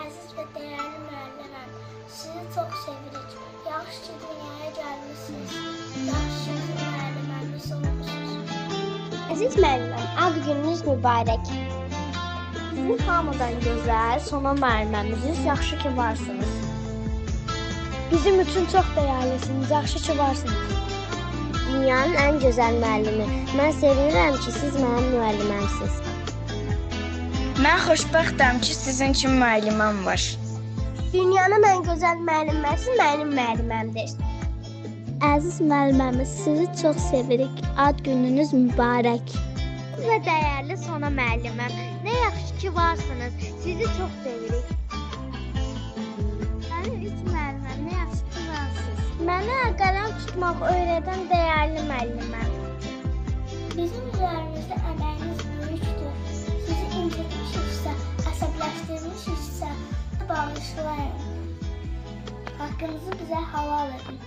Əziz və dəyərli müəlliməm, sizi çox sevirik. Yaxşı ki, dünyaya gəlmişsiniz. Yaxşı ki, bizim müəlliməmiz olmuşsunuz. Əziz müəlliməm, ad gününüz mübarək. Sizin hamıdan gözəl, sona müəlliməmiziniz, yaxşı ki varsınız. Bizim üçün çox dəyərlisiniz, yaxşı ki varsınız. Dünyanın ən gözəl müəllimi. Mən sevinirəm ki, siz mənim müəlliməmsiniz. Mən xoşbəxtəm ki, sizin kimi müəlliməm var. Dünyanın ən gözəl müəlliməsi mənim müəlliməmdir. Əziz müəlliməmiz, sizi çox sevirik. Ad gününüz mübarək. Və dəyərli sona müəlliməm, nə yaxşı ki varsınız. Sizi çox sevirik. Mənim üç müəlliməm, nə yaxşı ki varsınız. Mənə qələm tutmaq öyrədən dəyərli müəlliməm. Bizim üzərimizdə əməyiniz böyükdür. Sizi incitmişiksə, əsəbləşdirmişiksə, bağışlayın. Haqqınızı bizə halal edin.